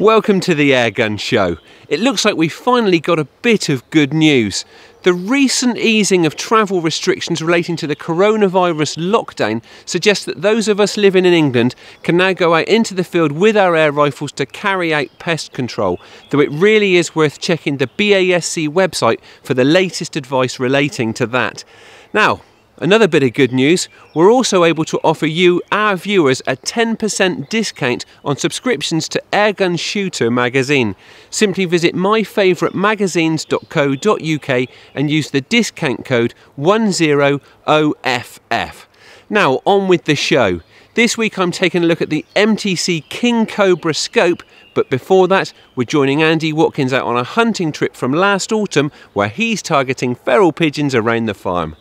Welcome to the Airgun Show. It looks like we've finally got a bit of good news. The recent easing of travel restrictions relating to the coronavirus lockdown suggests that those of us living in England can now go out into the field with our air rifles to carry out pest control, though it really is worth checking the BASC website for the latest advice relating to that. Now, another bit of good news, we're also able to offer you, our viewers, a 10% discount on subscriptions to Airgun Shooter magazine. Simply visit myfavouritemagazines.co.uk and use the discount code 100OFF. Now, on with the show. This week I'm taking a look at the MTC King Cobra scope, but before that we're joining Andy Watkins out on a hunting trip from last autumn where he's targeting feral pigeons around the farm.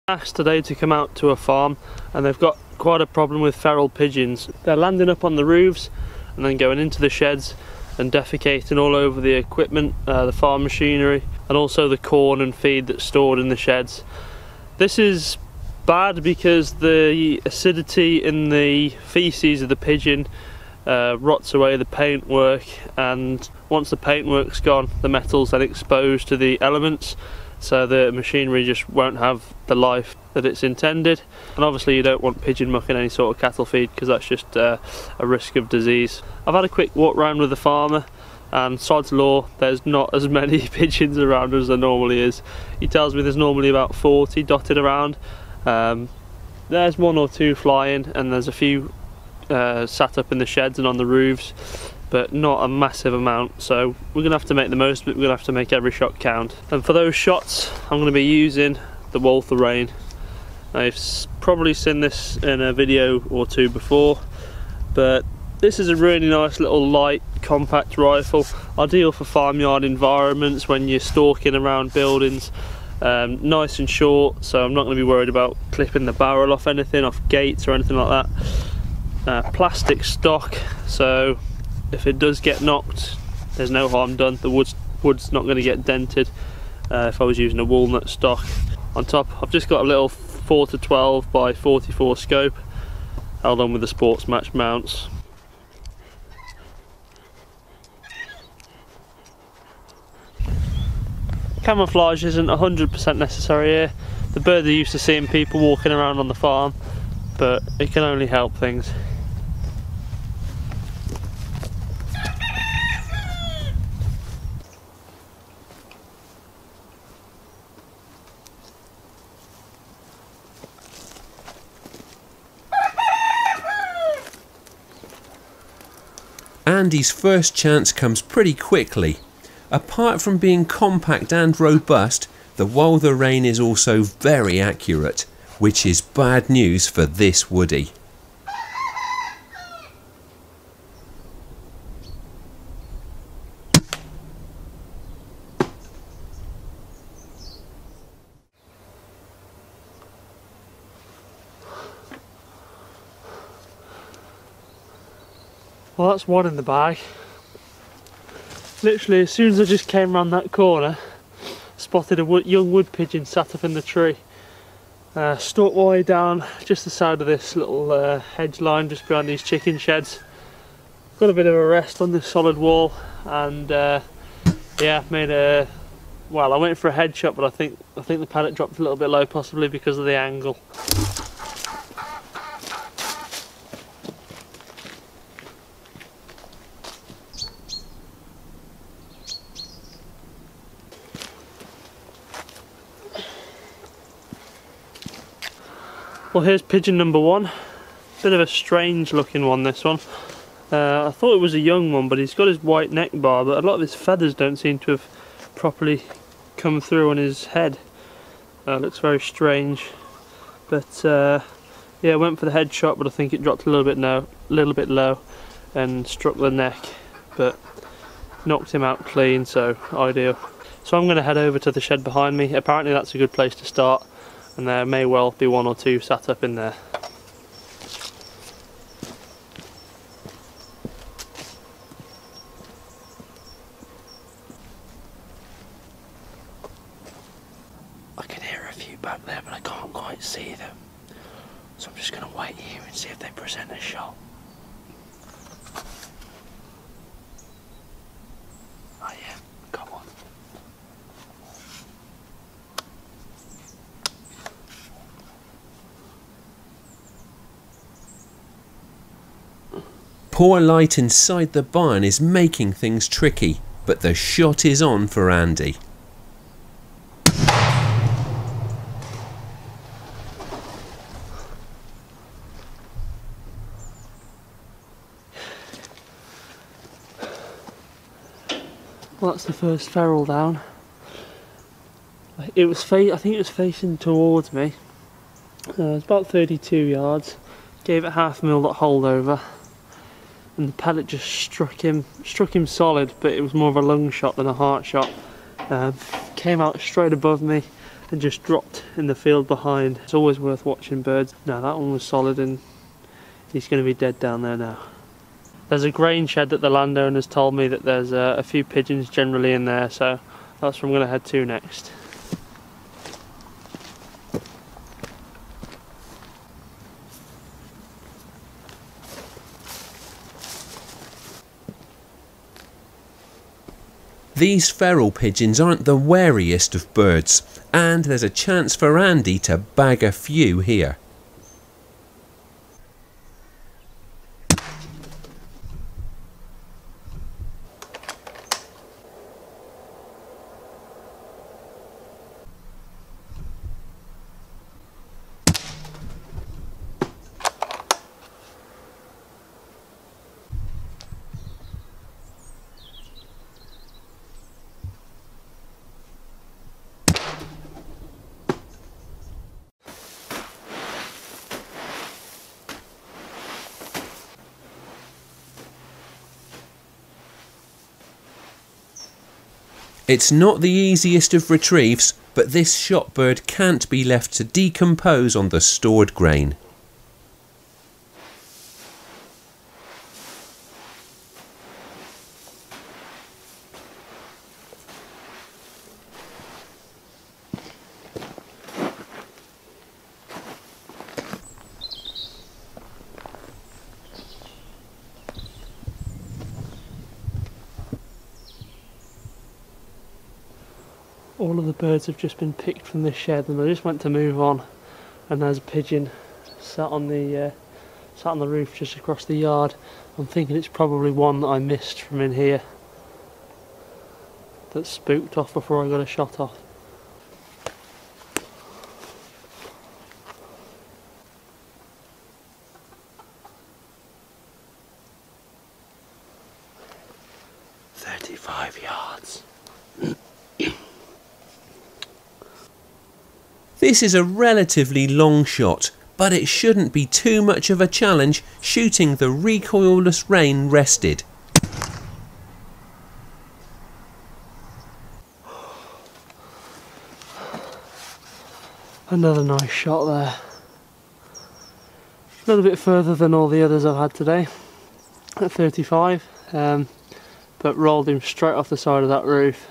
Asked today to come out to a farm, and they've got quite a problem with feral pigeons. They're landing up on the roofs and then going into the sheds and defecating all over the equipment, the farm machinery, and also the corn and feed that's stored in the sheds. This is bad because the acidity in the feces of the pigeon rots away the paintwork, and once the paintwork's gone, the metal's then exposed to the elements, so the machinery just won't have the life that it's intended. And obviously you don't want pigeon muck in any sort of cattle feed because that's just a risk of disease. I've had a quick walk round with the farmer, and sod's law, there's not as many pigeons around as there normally is. He tells me there's normally about 40 dotted around. There's one or two flying, and there's a few sat up in the sheds and on the roofs, but not a massive amount, so we're going to have to make the most of it. We're going to have to make every shot count. And for those shots I'm going to be using the Walther Reign. Now, you've probably seen this in a video or two before, but this is a really nice little light compact rifle, ideal for farmyard environments when you're stalking around buildings. Nice and short, so I'm not going to be worried about clipping the barrel off anything, off gates or anything like that. Plastic stock, so if it does get knocked, there's no harm done. The wood's not going to get dented if I was using a walnut stock. On top, I've just got a little 4-12 by 44 scope held on with the sports match mounts. Camouflage isn't 100% necessary here. The birds are used to seeing people walking around on the farm, but it can only help things. Andy's first chance comes pretty quickly. Apart from being compact and robust, the Walther Reign is also very accurate, which is bad news for this woody. Well, that's one in the bag. Literally, as soon as I just came around that corner, spotted a young wood pigeon sat up in the tree. Stalked my way down just the side of this little hedge line just behind these chicken sheds. Got a bit of a rest on this solid wall, and yeah, made a... well, I went for a headshot, but I think the paddock dropped a little bit low, possibly because of the angle. Well, here's pigeon number one. Bit of a strange looking one, this one. I thought it was a young one, but he's got his white neck bar, but a lot of his feathers don't seem to have properly come through on his head. Looks very strange. But yeah, went for the headshot, but I think it dropped a little bit low. and struck the neck, but knocked him out clean, so ideal. So I'm going to head over to the shed behind me. Apparently that's a good place to start, and there may well be one or two sat up in there. I can hear a few back there, but I can't quite see them. So I'm just going to wait here and see if they present a shot. Oh yeah, got one. Poor light inside the barn is making things tricky, but the shot is on for Andy. Well, that's the first feral down. It was I think it was facing towards me. It's about 32 yards. Gave it half a mil at holdover, and the pellet just struck him solid, but it was more of a lung shot than a heart shot. Came out straight above me and just dropped in the field behind. It's always worth watching birds. No, that one was solid, and he's going to be dead down there now. There's a grain shed that the landowner's told me that there's a few pigeons generally in there, so that's where I'm going to head to next. These feral pigeons aren't the wariest of birds, and there's a chance for Andy to bag a few here. It's not the easiest of retrieves, but this shot bird can't be left to decompose on the stored grain. All of the birds have just been picked from this shed, and I just went to move on, and there's a pigeon sat on the roof just across the yard. I'm thinking it's probably one that I missed from in here that spooked off before I got a shot off. Yards. This is a relatively long shot, but it shouldn't be too much of a challenge shooting the recoilless Reign rested. Another nice shot there. A little bit further than all the others I've had today, at 35, but rolled him straight off the side of that roof.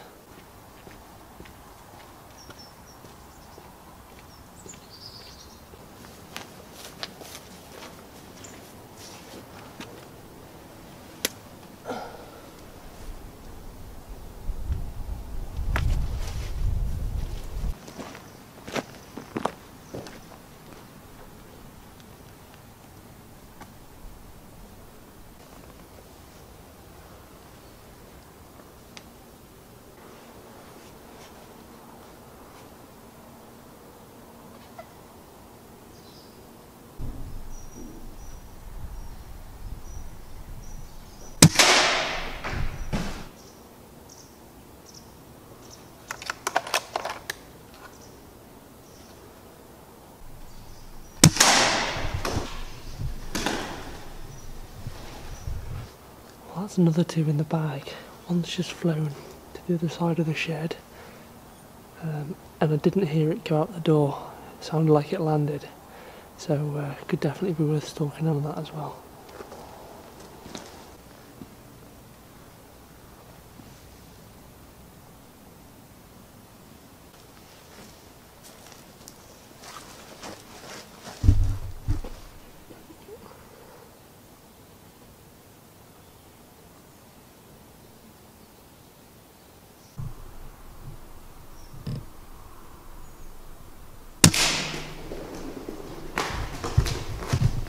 That's another two in the bag. One's just flown to the other side of the shed, and I didn't hear it go out the door. It sounded like it landed, so could definitely be worth stalking on that as well.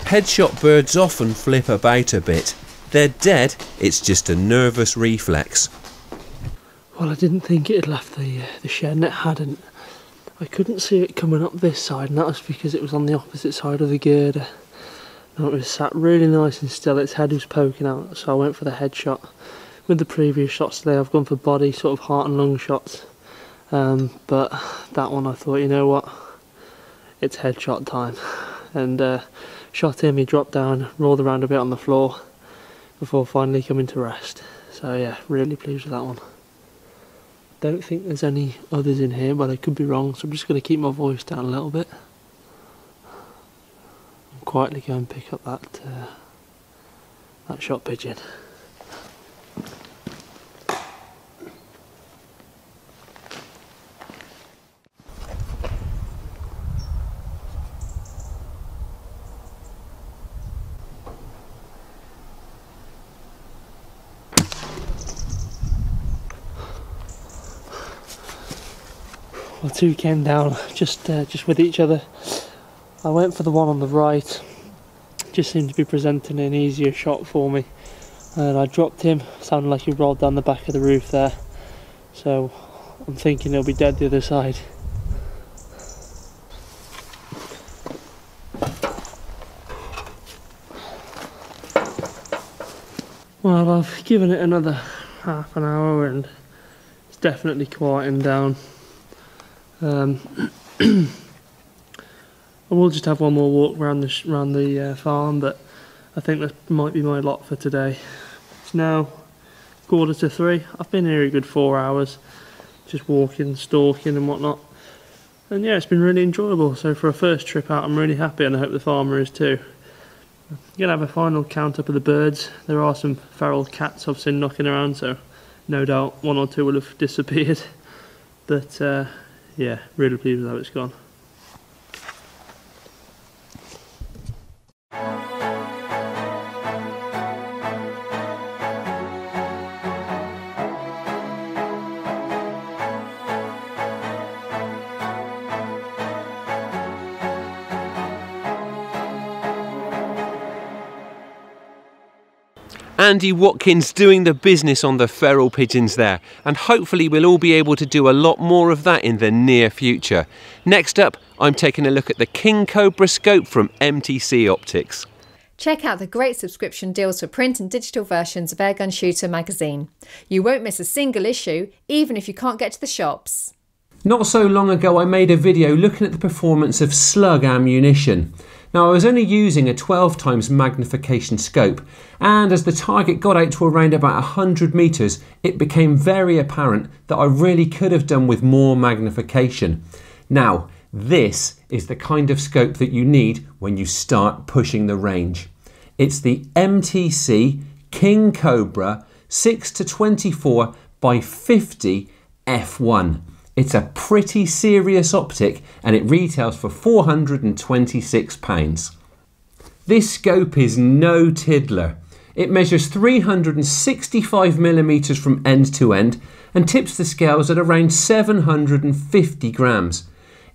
Headshot birds often flip about a bit. They're dead, it's just a nervous reflex. Well, I didn't think it had left the shed, and it hadn't. I couldn't see it coming up this side, and that was because it was on the opposite side of the girder. And it was sat really nice and still, its head was poking out, so I went for the headshot. With the previous shots today, I've gone for body, sort of heart and lung shots. But that one I thought, you know what, it's headshot time. And shot him, he dropped down, rolled around a bit on the floor before finally coming to rest. So yeah, really pleased with that one. Don't think there's any others in here, but I could be wrong, so I'm just going to keep my voice down a little bit and quietly go and pick up that shot pigeon. Well, two came down just with each other. I went for the one on the right, just seemed to be presenting an easier shot for me, and I dropped him. Sounded like he rolled down the back of the roof there, so I'm thinking he'll be dead the other side. Well, I've given it another half an hour and it's definitely quieting down. I will just have one more walk around the farm, but I think that might be my lot for today. It's now 2:45. I've been here a good 4 hours, just walking, stalking and whatnot. And yeah, it's been really enjoyable. So for a first trip out, I'm really happy, and I hope the farmer is too. I'm going to have a final count up of the birds. There are some feral cats I've seen knocking around, so no doubt one or two will have disappeared. But yeah, really pleased with how it's gone. Andy Watkins doing the business on the feral pigeons there, and hopefully we'll all be able to do a lot more of that in the near future. Next up, I'm taking a look at the King Cobra scope from MTC Optics. Check out the great subscription deals for print and digital versions of Airgun Shooter magazine. You won't miss a single issue, even if you can't get to the shops. Not so long ago I made a video looking at the performance of slug ammunition. Now I was only using a 12x magnification scope, and as the target got out to around about 100 metres, it became very apparent that I really could have done with more magnification. Now this is the kind of scope that you need when you start pushing the range. It's the MTC King Cobra 6-24 by 50 F1. It's a pretty serious optic and it retails for £426. This scope is no tiddler. It measures 365mm from end to end and tips the scales at around 750 grams.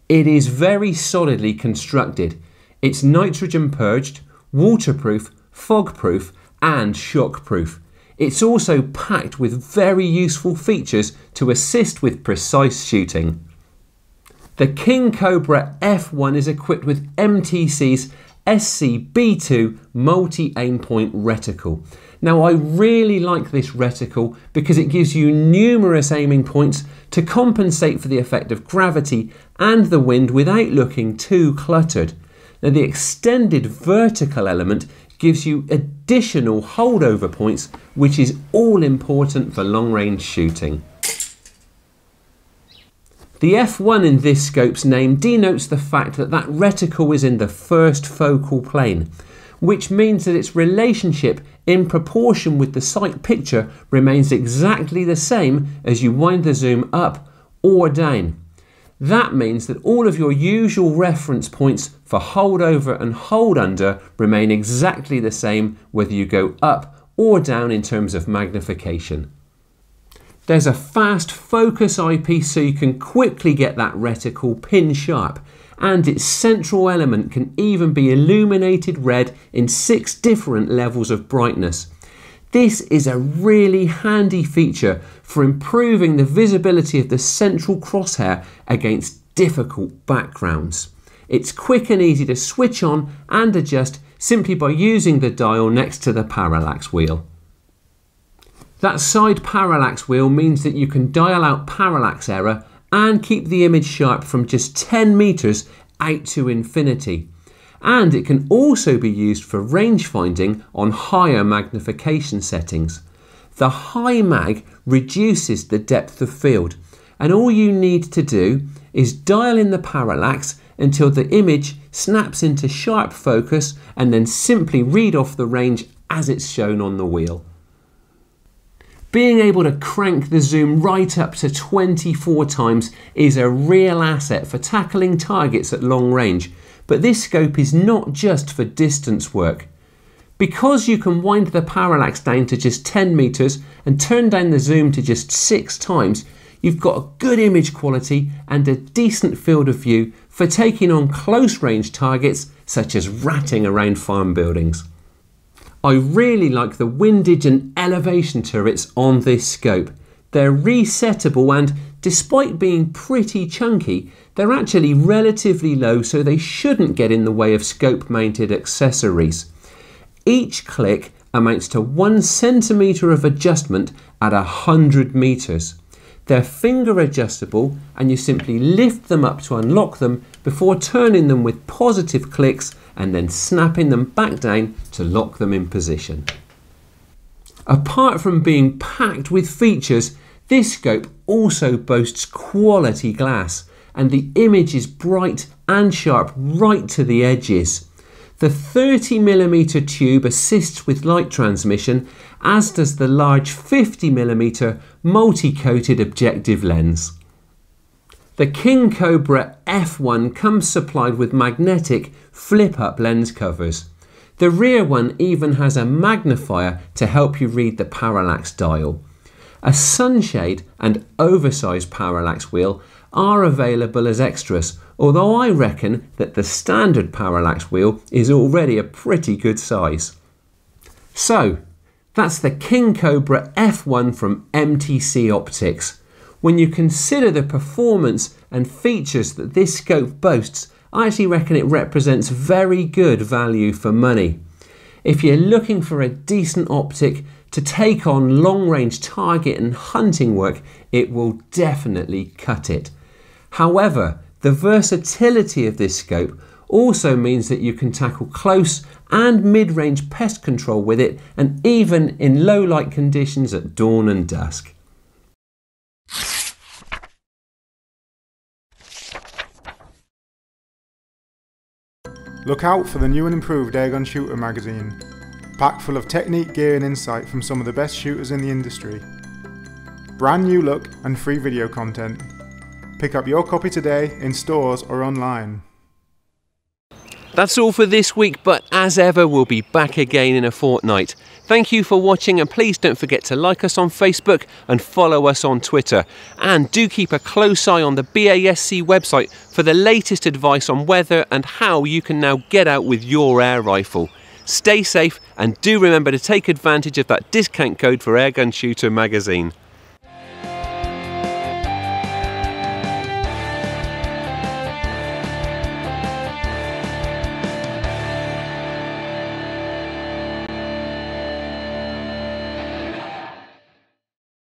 It is very solidly constructed. It's nitrogen purged, waterproof, fog-proof and shock-proof. It's also packed with very useful features to assist with precise shooting. The King Cobra F1 is equipped with MTC's SC-B2 multi-aim point reticle. Now I really like this reticle because it gives you numerous aiming points to compensate for the effect of gravity and the wind without looking too cluttered. Now the extended vertical element gives you additional holdover points, which is all important for long range shooting. The F1 in this scope's name denotes the fact that that reticle is in the first focal plane, which means that its relationship in proportion with the sight picture remains exactly the same as you wind the zoom up or down. That means that all of your usual reference points for holdover and hold under remain exactly the same whether you go up or down in terms of magnification. There's a fast focus eyepiece so you can quickly get that reticle pin sharp, and its central element can even be illuminated red in 6 different levels of brightness. This is a really handy feature for improving the visibility of the central crosshair against difficult backgrounds. It's quick and easy to switch on and adjust simply by using the dial next to the parallax wheel. That side parallax wheel means that you can dial out parallax error and keep the image sharp from just 10 meters out to infinity. And it can also be used for range finding on higher magnification settings. The high mag reduces the depth of field, and all you need to do is dial in the parallax until the image snaps into sharp focus, and then simply read off the range as it's shown on the wheel. Being able to crank the zoom right up to 24 times is a real asset for tackling targets at long range, but this scope is not just for distance work. Because you can wind the parallax down to just 10 meters and turn down the zoom to just 6 times, you've got a good image quality and a decent field of view for taking on close range targets such as ratting around farm buildings. I really like the windage and elevation turrets on this scope. They're resettable and, despite being pretty chunky, they're actually relatively low, so they shouldn't get in the way of scope mounted accessories. Each click amounts to 1 centimetre of adjustment at 100 metres. They're finger adjustable and you simply lift them up to unlock them before turning them with positive clicks and then snapping them back down to lock them in position. Apart from being packed with features, this scope also boasts quality glass, and the image is bright and sharp right to the edges. The 30mm tube assists with light transmission, as does the large 50mm multi-coated objective lens. The King Cobra F1 comes supplied with magnetic flip-up lens covers. The rear one even has a magnifier to help you read the parallax dial. A sunshade and oversized parallax wheel are available as extras, although I reckon that the standard parallax wheel is already a pretty good size. So, that's the King Cobra F1 from MTC Optics. When you consider the performance and features that this scope boasts, I actually reckon it represents very good value for money. If you're looking for a decent optic to take on long-range target and hunting work, it will definitely cut it. However, the versatility of this scope also means that you can tackle close and mid-range pest control with it, and even in low light conditions at dawn and dusk. Look out for the new and improved Airgun Shooter magazine, packed full of technique, gear and insight from some of the best shooters in the industry. Brand new look and free video content. Pick up your copy today in stores or online. That's all for this week, but as ever, we'll be back again in a fortnight. Thank you for watching, and please don't forget to like us on Facebook and follow us on Twitter. And do keep a close eye on the BASC website for the latest advice on whether and how you can now get out with your air rifle. Stay safe, and do remember to take advantage of that discount code for Airgun Shooter magazine.